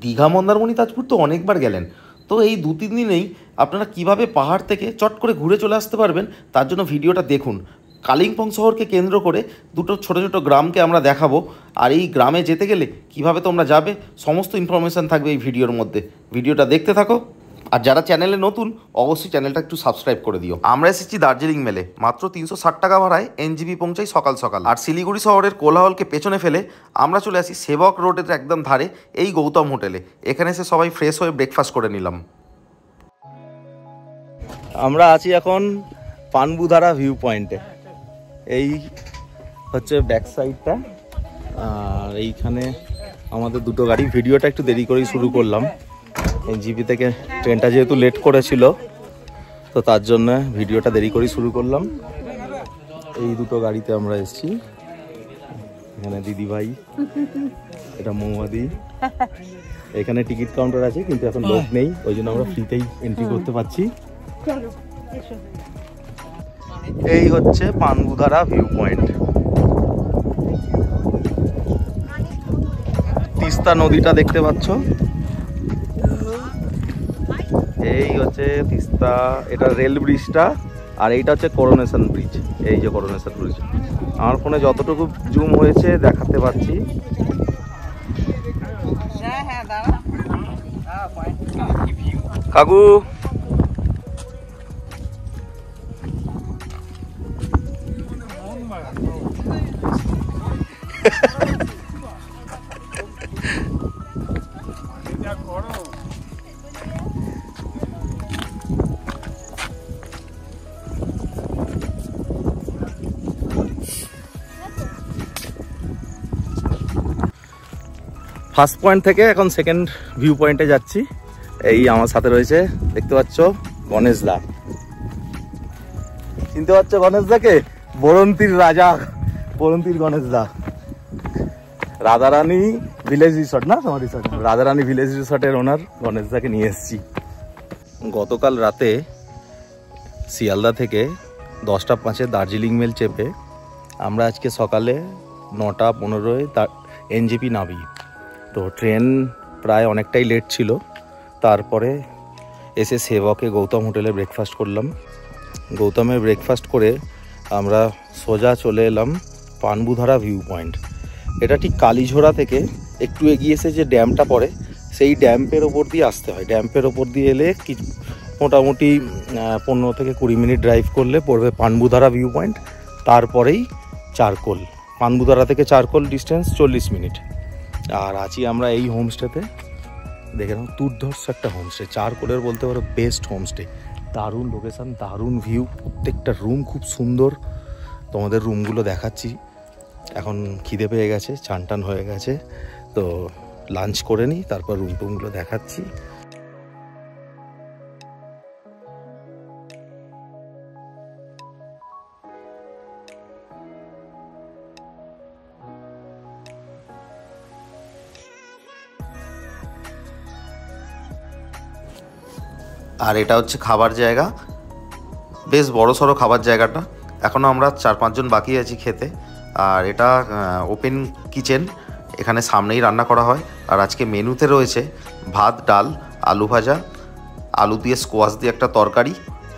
দীঘা মন্দারমণি তাজপুর তো অনেকবার গেলেন, তো এই 2-3 দিনেই আপনারা কিভাবে পাহাড় থেকে চট করে ঘুরে চলে আসতে পারবেন তার জন্য ভিডিওটা দেখুন। কালিম্পং শহরকে কেন্দ্র করে দুটো ছোট ছোট গ্রামকে আমরা দেখাবো, আর এই গ্রামে যেতে গেলে কিভাবে তোমরা যাবে সমস্ত ইনফরমেশান থাকবে এই ভিডিওর মধ্যে। ভিডিওটা দেখতে থাকো, আর যারা চ্যানেলে নতুন অবশ্যই চ্যানেলটা একটু সাবস্ক্রাইব করে দিও। আমরা এসেছি দার্জিলিং মেলে, মাত্র 360 টাকা ভাড়ায় এনজিপি পৌঁছাই সকাল সকাল। আর শিলিগুড়ি শহরের কোলাহলকে পেছনে ফেলে আমরা চলে আসি সেবক রোডের একদম ধারে এই গৌতম হোটেলে। এখানে এসে সবাই ফ্রেশ হয়ে ব্রেকফাস্ট করে নিলাম। আমরা আছি এখন পানবুধারা ভিউ পয়েন্টে। এই হচ্ছে ব্যাক সাইডটা, আর এইখানে আমাদের দুটো গাড়ি। ভিডিওটা একটু দেরি করেই শুরু করলাম, এনজিপি থেকে ট্রেনটা যেহেতু লেট করেছিল তো তার জন্য ভিডিওটা দেরি করেই শুরু করলাম। এই দুটো গাড়িতে আমরা এসেছি। এখানে দিদিভাই, এটা মৌমাদি। এখানে টিকিট কাউন্টার আছে কিন্তু এখন লোক নেই, ওই জন্য আমরা ফ্রিতেই এন্ট্রি করতে পারছি। এই হচ্ছে পানবুধারা ভিউ পয়েন্ট। তিস্তা নদীটা দেখতে পাচ্ছ, এই হচ্ছে তিস্তা। এটা রেল ব্রিজটা, আর এইটা হচ্ছে করোনেশন ব্রিজ। এই যে করোনেশন ব্রিজ, আমার ফোনে যতটুকু জুম হয়েছে দেখাতে পাচ্ছি। কাকু ফার্স্ট পয়েন্ট থেকে এখন সেকেন্ড ভিউ পয়েন্টে যাচ্ছি। এই আমার সাথে রয়েছে, দেখতে পাচ্ছ গণেশ দা। চিনতে পারছো গণেশ দাকে? বরন্তির রাজা, বরন্তির গণেশ দা। রাধারানী ভিলেজ রিসর্ট, না তোমার রিসর্ট? রাধারানী ভিলেজ রিসর্টের ওনার গণেশ দাকে নিয়ে এসেছি। গতকাল রাতে শিয়ালদা থেকে 10টা 5-এ দার্জিলিং মেল চেপে আমরা আজকে সকালে 9টা 15-এ এনজিপি নামি। তো ট্রেন প্রায় অনেকটাই লেট ছিল, তারপরে এসে সেবকে গৌতম হোটেলে ব্রেকফাস্ট করলাম। গৌতমে ব্রেকফাস্ট করে আমরা সোজা চলে এলাম পানবুধারা ভিউ পয়েন্ট। এটা ঠিক কালীঝোড়া থেকে একটু এগিয়ে এসে যে ড্যামটা পড়ে সেই ড্যাম্পের ওপর দিয়ে আসতে হয়। ড্যাম্পের ওপর দিয়ে এলে মোটামুটি 15 থেকে 20 মিনিট ড্রাইভ করলে পড়বে পানবুধারা ভিউ পয়েন্ট, তারপরেই চারকোল। পানবুধারা থেকে চারকোল ডিস্টেন্স 40 মিনিট। আর আছি আমরা এই হোমস্টেতে, দেখে নাও দুর্ধর্ষ একটা হোমস্টে, চারকোলের বলতে পারো বেস্ট হোমস্টে। দারুণ লোকেশান, দারুণ ভিউ, প্রত্যেকটা রুম খুব সুন্দর। তোমাদের রুমগুলো দেখাচ্ছি। এখন খিদে পেয়ে গেছে, চান টান হয়ে গেছে, তো লাঞ্চ করে নিই, তারপর রুম টুমগুলো দেখাচ্ছি। আর এটা হচ্ছে খাবার জায়গা, বেশ বড় সড়ো খাবার জায়গাটা। এখনও আমরা 4-5 জন বাকি আছি খেতে। আর এটা ওপেন কিচেন, এখানে সামনেই রান্না করা হয়। আর আজকে মেনুতে রয়েছে ভাত, ডাল, আলু ভাজা, আলু দিয়ে স্কোয়াশ দিয়ে একটা তরকারি,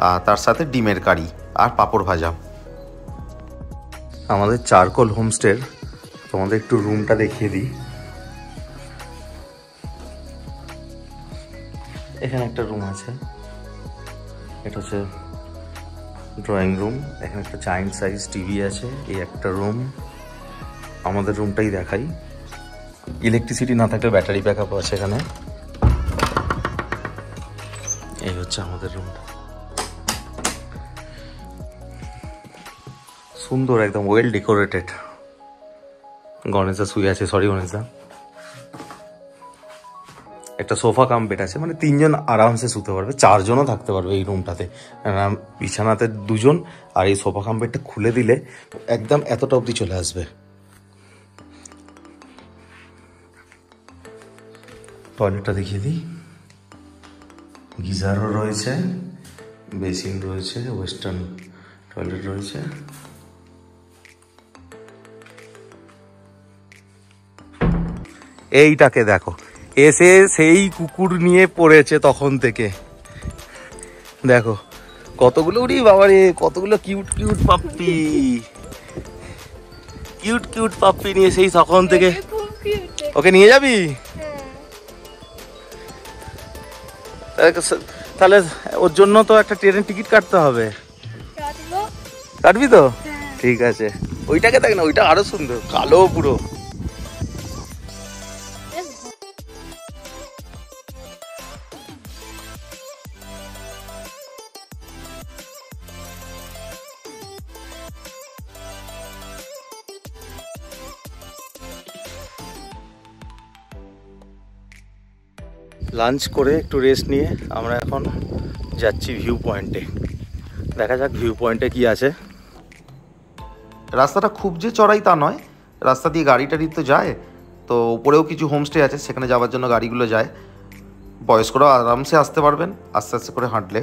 আর তার সাথে ডিমের কারি আর পাঁপড় ভাজা। আমাদের চারকোল হোমস্টের তোমাদের একটু রুমটা দেখিয়ে দিই। এখানে একটা রুম আছে, এটা হচ্ছে ড্রয়িং রুম। এখানে একটা জায়েন্ট সাইজ টিভি আছে। এই একটা রুম, আমাদের রুমটাই দেখাই। ইলেকট্রিসিটি না থাকলে ব্যাটারি ব্যাকআপ আছে এখানে। এই হচ্ছে আমাদের রুমটা, সুন্দর একদম ওয়েল ডেকোরেটেড। গণেশদা শুয়ে আছে, সরি গণেশদা। একটা সোফা কাম বেড আছে, মানে 3 জন আরামসে শুতে পারবে, 4 জনও থাকতে পারবে এই রুমটাতে। বিছানাতে 2 জন, আর এই সোফা কাম বেডটা খুলে দিলে একদম এতটা অবধি চলে আসবে। টয়লেটটা দেখিয়ে দিই। গিজারও রয়েছে, বেসিন রয়েছে, ওয়েস্টার্ন টয়লেট রয়েছে। এইটাকে দেখো, এসে সেই কুকুর নিয়ে পড়েছে তখন থেকে। দেখো কতগুলো, উড়ি বাবারে, কতগুলো cute cute puppy, cute cute puppy নিয়ে সেই তখন থেকে। ওকে নিয়ে যাবি? তাহলে ওর জন্য তো একটা ট্রেনের টিকিট কাটতে হবে। কাটবি তো? ঠিক আছে। ওইটাকে দেখ না, ওইটা আরো সুন্দর, কালো পুরো। লাঞ্চ করে একটু রেস্ট নিয়ে আমরা এখন যাচ্ছি ভিউ পয়েন্টে। দেখা যাক ভিউ পয়েন্টে কি আছে। রাস্তাটা খুব যে চড়াই তা নয়, রাস্তা দিয়ে গাড়ি টাড়ি তো যায়, তো উপরেও কিছু হোমস্টে আছে, সেখানে যাওয়ার জন্য গাড়িগুলো যায়। বয়স্করাও আরামসে আসতে পারবেন আস্তে আস্তে করে হাঁটলে।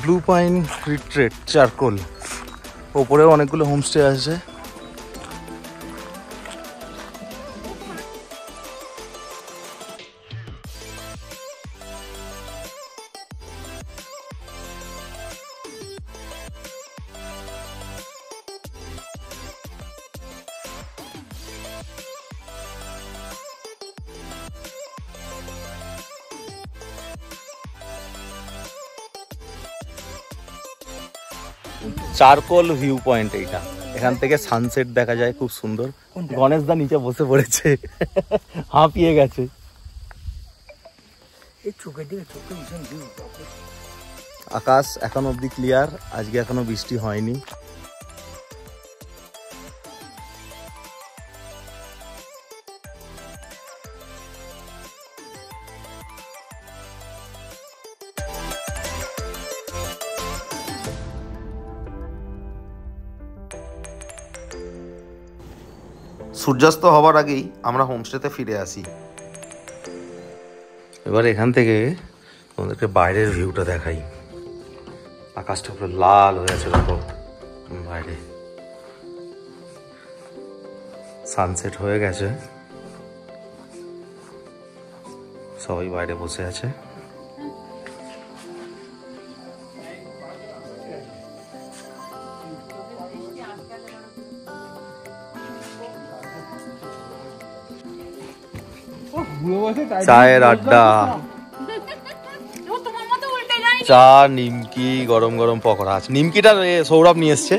ব্লু পাইন রিট্রিট চারকোল, ওপরেও অনেকগুলো হোমস্টে আছে। চারকোল ভিউ পয়েন্ট এইটা, এখান থেকে সানসেট দেখা যায়, খুব সুন্দর। গণেশ দা নিচে বসে পড়েছে, হাঁপিয়ে গেছে। আকাশ এখন অব্দি ক্লিয়ার, আজকে এখনো বৃষ্টি হয়নি। সূর্যাস্ত হওয়ার আগেই আমরা হোমস্টেতে ফিরে আসি। এবার এখান থেকে তোমাদেরকে বাইরের ভিউটা দেখাই। আকাশটা পুরো লাল হয়ে আছে, দেখো বাইরে সানসেট হয়ে গেছে, সবাই বাইরে বসে আছে। চায়ের আড্ডা, চা, নিমকি, গরম গরম পকোড়া আছে। নিমকিটা সৌরভ নিয়ে এসছে।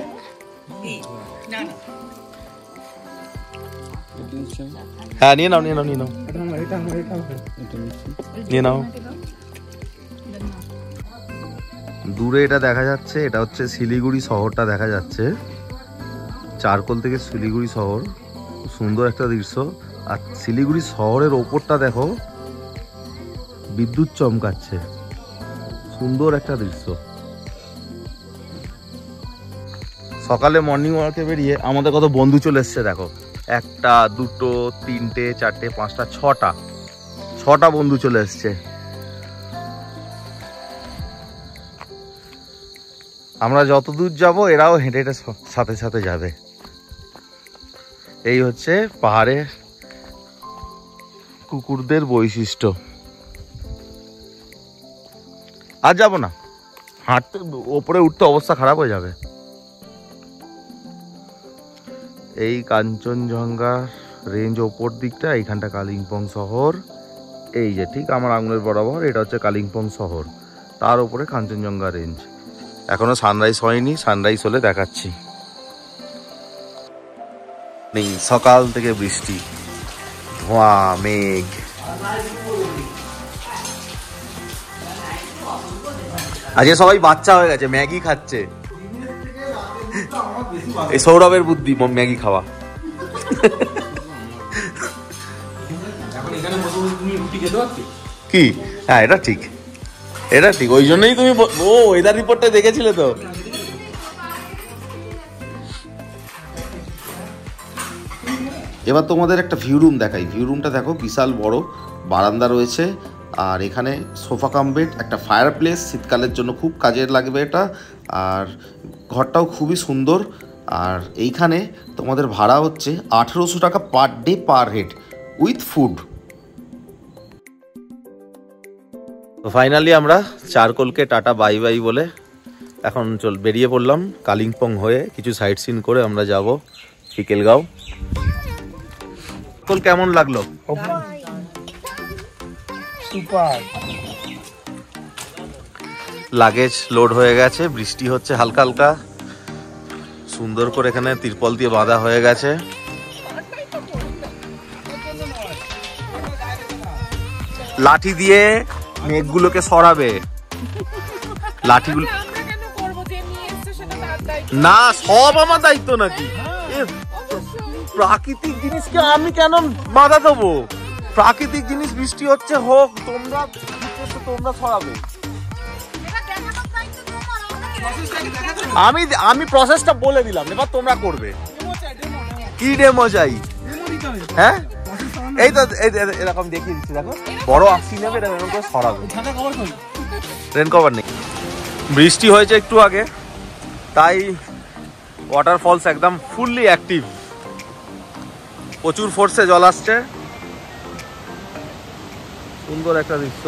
হ্যাঁ নিয়ে নাও, নিয়ে নাও, নিয়ে নাও, নিয়ে নাও। দূরে এটা দেখা যাচ্ছে, এটা হচ্ছে শিলিগুড়ি শহরটা দেখা যাচ্ছে। চারকোল থেকে শিলিগুড়ি শহর, খুব সুন্দর একটা দৃশ্য। আর শিলিগুড়ি শহরের ওপরটা দেখো, বিদ্যুৎ চমকাচ্ছে, সুন্দর একটা দৃশ্য। সকালে মর্নিং ওয়াকে বেরিয়ে আমাদের কত বন্ধু চলে এসছে দেখো। একটা, দুটো, তিনটে, চারটে, পাঁচটা, ছটা বন্ধু চলে এসছে। আমরা যত দূর যাব এরাও হেঁটে হেঁটে সাথে সাথে যাবে। এই হচ্ছে পাহাড়ের কুকুরদের বৈশিষ্ট্য। আর যাবো না, হাঁটতে ওপরে উঠতে অবস্থা খারাপ হয়ে যাবে। এই কাঞ্চনজঙ্ঘা রেঞ্জ ওপর দিকটা, এইখানটা কালিম্পং শহর। এই যে ঠিক আমার আঙুলের বরাবর এটা হচ্ছে কালিম্পং শহর, তার উপরে কাঞ্চনজঙ্ঘা রেঞ্জ। এখনো সানরাইজ হয়নি, সানরাইজ হলে দেখাচ্ছি। নেই, সকাল থেকে বৃষ্টি, ধোঁয়া, মেঘ। আজকে সবাই বাচ্চা হয়ে গেছে, ম্যাগি খাচ্ছে। এই সৌরভের বুদ্ধি ম্যাগি খাওয়া। কি? হ্যাঁ এটা ঠিক, এটা ঠিক। ওই জন্যই তুমি ওয়েদার রিপোর্টটা দেখেছিলে তো। এবার তোমাদের একটা ভিউ রুম দেখাই। ভিউ রুমটা দেখো, বিশাল বড় বারান্দা রয়েছে, আর এখানে সোফা কাম বেড, একটা ফায়ার প্লেস, শীতকালের জন্য খুব কাজে লাগবে এটা। আর ঘরটাও খুবই সুন্দর। আর এইখানে তোমাদের ভাড়া হচ্ছে 1800 টাকা per day per head with food. তো ফাইনালি আমরা চারকোলকে টাটা বাই বাই বলে এখন বেরিয়ে পড়লাম কালিম্পং হয়ে। কিছু সাইট সিন করে আমরা যাব ফিকেলগাঁও। কেমন লাগলো? লাগেজ লোড হয়ে গেছে, বৃষ্টি হচ্ছে হালকা হালকা, সুন্দর করে এখানে তিরপল দিয়ে বাঁধা হয়ে গেছে। লাঠি দিয়ে মেঘগুলোকে সরাবে, লাঠিগুলো না সব আমার দায়িত্ব নাকি? প্রাকৃতিক জিনিসকে আমি কেন বাধা দেবো? প্রাকৃতিক জিনিস বৃষ্টি হচ্ছে হোক, তোমরা সরাবে। আমি প্রসেসটা বলে দিলাম, এবার তোমরা করবে। কি ডেমো চাই? হ্যাঁ এই তো এরকম দেখিয়ে দিচ্ছি, দেখো বড় আসি নেবে এরকম করে সরাবে। রেন কভার নেই, বৃষ্টি হয়েছে একটু আগে, তাই ওয়াটারফলস একদম ফুললি অ্যাক্টিভ, প্রচুর ফোর্সে জল আসছে। সুন্দর একটা দৃশ্য।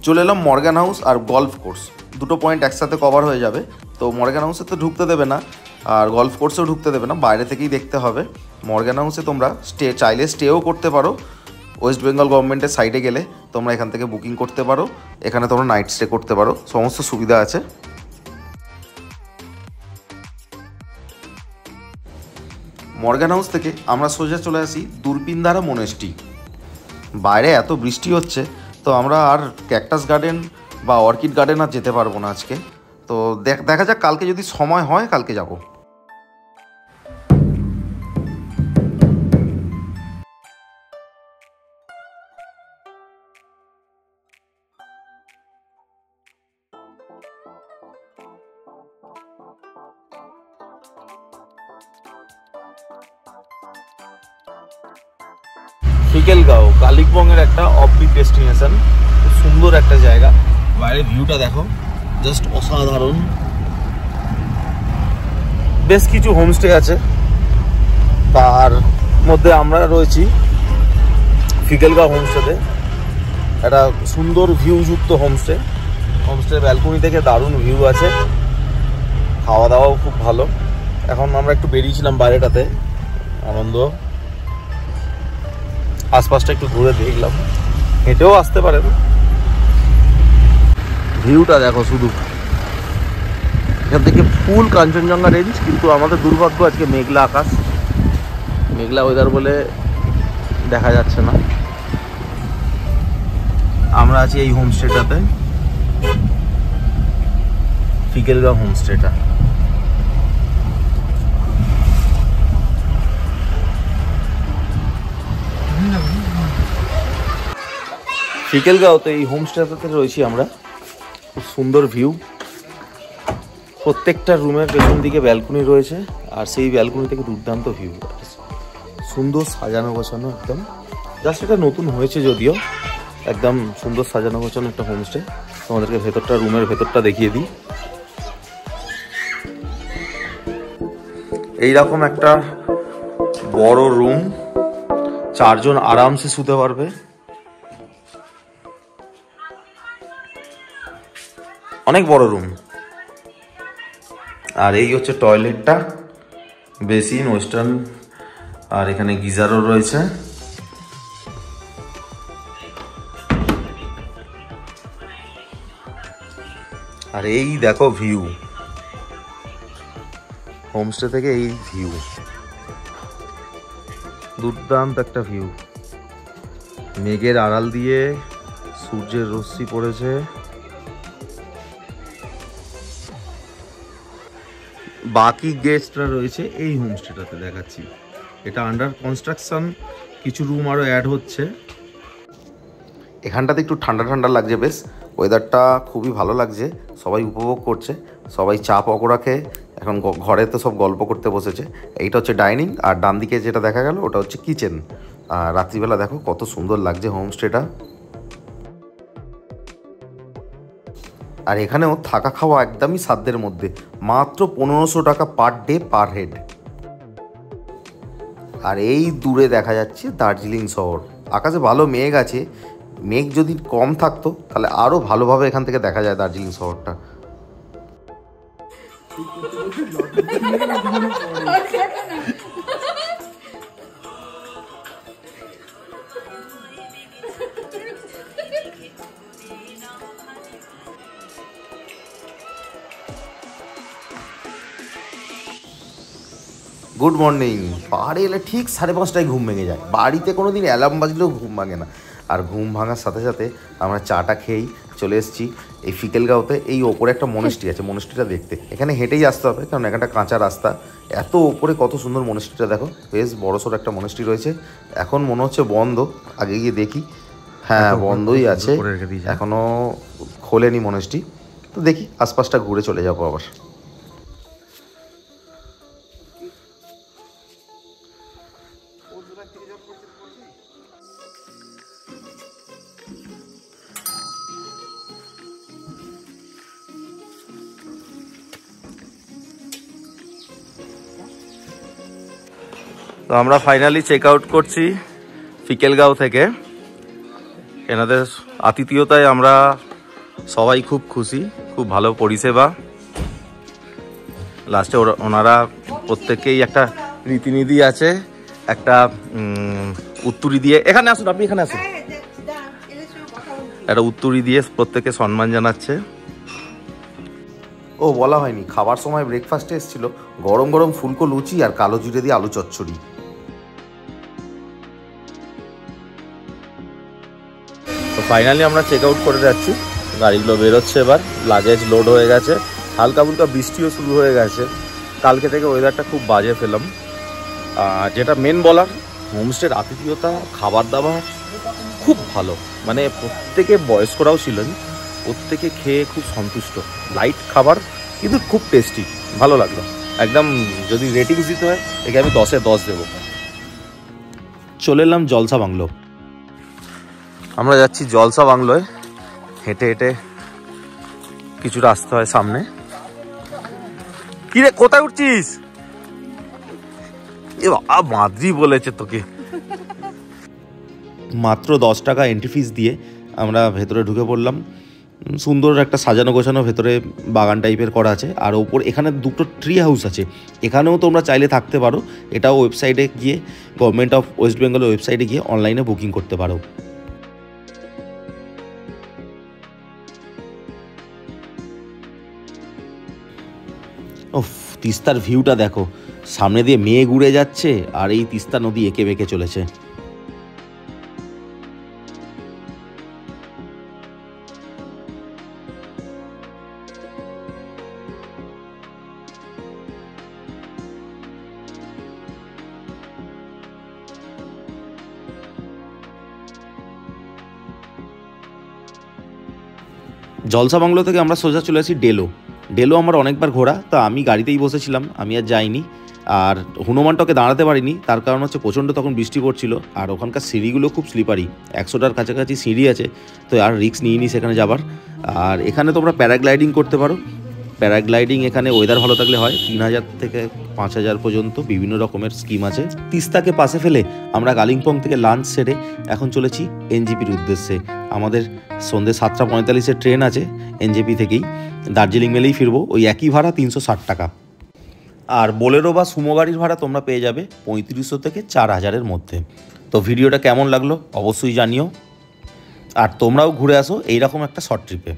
চলে এলাম মর্গান হাউস আর গল্ফ কোর্স, দুটো পয়েন্ট একসাথে কভার হয়ে যাবে। তো মর্গান হাউসে তো ঢুকতে দেবে না, আর গল্ফ কোর্সেও ঢুকতে দেবে না, বাইরে থেকেই দেখতে হবে। মর্গান হাউসে তোমরা চাইলে স্টেও করতে পারো। ওয়েস্ট বেঙ্গল গভর্নমেন্টের সাইডে গেলে তোমরা এখান থেকে বুকিং করতে পারো, এখানে তোমরা নাইট স্টে করতে পারো, সমস্ত সুবিধা আছে। মর্গান হাউস থেকে আমরা সোজা চলে আসি দূরপিনধারা মনেস্ট্রি। বাইরে এত বৃষ্টি হচ্ছে, তো আমরা আর ক্যাকটাস গার্ডেন বা অর্কিড গার্ডেন আর যেতে পারবো না আজকে। তো দেখা যাক, কালকে যদি সময় হয় কালকে যাব। ফিকেলগাঁও কালিম্পংয়ের একটা অফবিট ডেস্টিনেশন, খুব সুন্দর একটা জায়গা। বাইরের ভিউটা দেখো, জাস্ট অসাধারণ। বেশ কিছু হোমস্টে আছে, তার মধ্যে আমরা রয়েছি ফিকেলগাঁও হোমস্টেতে। একটা সুন্দর ভিউযুক্ত হোমস্টে, হোমস্টের ব্যালকনি থেকে দারুণ ভিউ আছে, খাওয়া দাওয়াও খুব ভালো। এখন আমরা একটু বেরিয়েছিলাম বাইরেটাতে, আনন্দ আশপাশটা একটু ঘুরে দেখলাম, হেঁটেও আসতে পারেন। ভিউটা দেখো শুধু, এখান থেকে ফুল কাঞ্চনজঙ্ঘা রেঞ্জ, কিন্তু আমাদের দুর্ভাগ্য আজকে মেঘলা আকাশ, মেঘলা ওয়েদার বলে দেখা যাচ্ছে না। আমরা আছি এই হোমস্টেটাতে, ফিকেলগাঁও হোমস্টেটা। ফিকেলগাঁওতে এই হোমস্টেটাতে রয়েছি আমরা। খুব সুন্দর ভিউ, প্রত্যেকটা রুমের পেছন দিকে ব্যালকনি রয়েছে, আর সেই ব্যালকনি থেকে দুর্দান্ত ভিউ, সুন্দর সাজানো গোছানো একদম। জাস্ট এটা নতুন হয়েছে যদিও, একদম সুন্দর সাজানো গোছানো একটা হোমস্টে। তোমাদেরকে ভেতরটা, রুমের ভেতরটা দেখিয়ে দিই। এইরকম একটা বড় রুম, 4 জন আরামসে শুতে পারবে। অনেক বড় রুম। আর এই হচ্ছে টয়লেটটা, বেসিন, ওয়েস্টার্ন, আর এখানে গিজারও রয়েছে। আর এই দেখো ভিউ, হোমস্টে থেকে এই ভিউ, দুর্দান্ত একটা ভিউ। মেঘের আড়াল দিয়ে সূর্যের রশ্মি পড়েছে, বাকি গেস্টরা রয়েছে এই হোমস্টেটাতে দেখাচ্ছি। এটা আন্ডার কনস্ট্রাকশন, কিছু রুম আরও অ্যাড হচ্ছে। এখানটাতে একটু ঠান্ডা ঠান্ডা লাগছে, বেশ ওয়েদারটা খুবই ভালো লাগছে, সবাই উপভোগ করছে, সবাই চা পকোড়া খেয়ে এখন ঘরে তো সব গল্প করতে বসেছে। এইটা হচ্ছে ডাইনিং, আর ডান দিকে যেটা দেখা গেল ওটা হচ্ছে কিচেন। আর রাত্রিবেলা দেখো কত সুন্দর লাগছে হোমস্টেটা। আর এখানেও থাকা খাওয়া একদমই সাধ্যের মধ্যে, মাত্র 1500 টাকা পার ডে পার হেড। আর এই দূরে দেখা যাচ্ছে দার্জিলিং শহর, আকাশে ভালো মেঘ আছে, মেঘ যদি কম থাকতো তাহলে আরও ভালোভাবে এখান থেকে দেখা যায় দার্জিলিং শহরটা। Good morning. পাহাড়ে এলে ঠিক 5:30টায় ঘুম ভেঙে যায়, বাড়িতে কোনো দিন অ্যালার্ম বাজলেও ঘুম ভাঙে না। আর ঘুম ভাঙার সাথে সাথে আমরা চাটা খেয়েই চলে এসেছি এই ফিকেলগাঁওতে। এই ওপরে একটা মনেস্ট্রি আছে, মনেস্ট্রিটা দেখতে এখানে হেঁটেই আসতে হবে, কারণ এখানটা কাঁচা রাস্তা। এত ওপরে কত সুন্দর মনেস্ট্রিটা দেখো, বেশ বড়সড় একটা মনেস্ট্রি রয়েছে। এখন মনে হচ্ছে বন্ধ, আগে গিয়ে দেখি। হ্যাঁ, বন্ধই আছে, এখনও খোলেনি মনেস্ট্রি। তো দেখি আশপাশটা ঘুরে চলে যাবো আবার। তো আমরা ফাইনালি চেক আউট করছি ফিকেলগাঁও থেকে। এনাদের আতিথেয়তায় আমরা সবাই খুব খুশি, খুব ভালো পরিষেবা। লাস্টে ওনারা প্রত্যেকেই একটা রীতিনীতি আছে, একটা উত্তরি দিয়ে, এখানে আসুন আপনি, এখানে আসুন, একটা উত্তরি দিয়ে প্রত্যেকে সম্মান জানাচ্ছে। ও বলা হয়নি, খাবার সময় ব্রেকফাস্টে এসেছিল গরম গরম ফুলকো লুচি আর কালো জিরে দিয়ে আলু চচ্চড়ি। তো ফাইনালি আমরা চেক আউট করে যাচ্ছি, গাড়িগুলো বেরোচ্ছে এবার, লাগেজ লোড হয়ে গেছে, হালকা ফুলকা বৃষ্টিও শুরু হয়ে গেছে। কালকে থেকে ওয়েদারটা খুব বাজে পেলাম। যেটা মেন বলার, হোমস্টের আতিথেয়তা, খাবার দাবার খুব ভালো, মানে প্রত্যেকে বয়স্করাও ছিলেন, প্রত্যেকে খেয়ে খুব সন্তুষ্ট। লাইট খাবার কিন্তু খুব টেস্টি, ভালো লাগলো একদম। যদি রেটিংস দিতে হয় একে আমি 10-এ 10 দেবো। চলে এলাম জলসা বাংলো। আমরা যাচ্ছি জলসা বাংলোয়, হেঁটে হেঁটে কিছুটা আসতে হয় সামনে। কিরে কোথায় উঠছিস? এ বাবা, মাদ্রি বলেছে তোকে। মাত্র 10 টাকা এন্ট্রি ফিস দিয়ে আমরা ভেতরে ঢুকে পড়লাম। সুন্দর একটা সাজানো গোছানো ভেতরে বাগান টাইপের করা আছে। আর ওপর এখানে দুটো ট্রি হাউস আছে, এখানেও তোমরা চাইলে থাকতে পারো। এটাও ওয়েবসাইটে গিয়ে, গভর্নমেন্ট অফ ওয়েস্ট বেঙ্গলের ওয়েবসাইটে গিয়ে অনলাইনে বুকিং করতে পারো। ওফ, তিস্তার ভিউটা দেখো, সামনে দিয়ে মেঘ উড়ে যাচ্ছে আর এই তিস্তা নদী এঁকে বেঁকে চলেছে। জলসা বাংলো থেকে আমরা সোজা চলে আসি ডেলো। ডেলো আমার অনেকবার ঘোরা, তো আমি গাড়িতেই বসেছিলাম, আমি আর যাইনি। আর হনুমানটাকে দাঁড়াতে পারিনি, তার কারণ হচ্ছে প্রচণ্ড তখন বৃষ্টি পড়ছিল। আর ওখানকার সিঁড়িগুলো খুব স্লিপারি, 100টার কাছাকাছি সিঁড়ি আছে, তো আর রিস্ক নিইনি সেখানে যাবার। আর এখানে তোমরা প্যারাগ্লাইডিং করতে পারো। প্যারাগ্লাইডিং এখানে ওয়েদার ভালো থাকলে হয়, 3000 থেকে 5000 পর্যন্ত বিভিন্ন রকমের স্কিম আছে। তিস্তাকে পাশে ফেলে আমরা কালিম্পং থেকে লাঞ্চ সেরে এখন চলেছি এনজেপির উদ্দেশ্যে। আমাদের সন্ধ্যে 7:45-এর ট্রেন আছে এনজেপি থেকেই, দার্জিলিং মেলেই ফিরবো। ওই একই ভাড়া 360 টাকা। আর বোলেরো বা সুমো গাড়ির ভাড়া তোমরা পেয়ে যাবে 3500 থেকে 4000-এর মধ্যে। তো ভিডিওটা কেমন লাগলো অবশ্যই জানিও, আর তোমরাও ঘুরে আসো এইরকম একটা শর্ট ট্রিপে।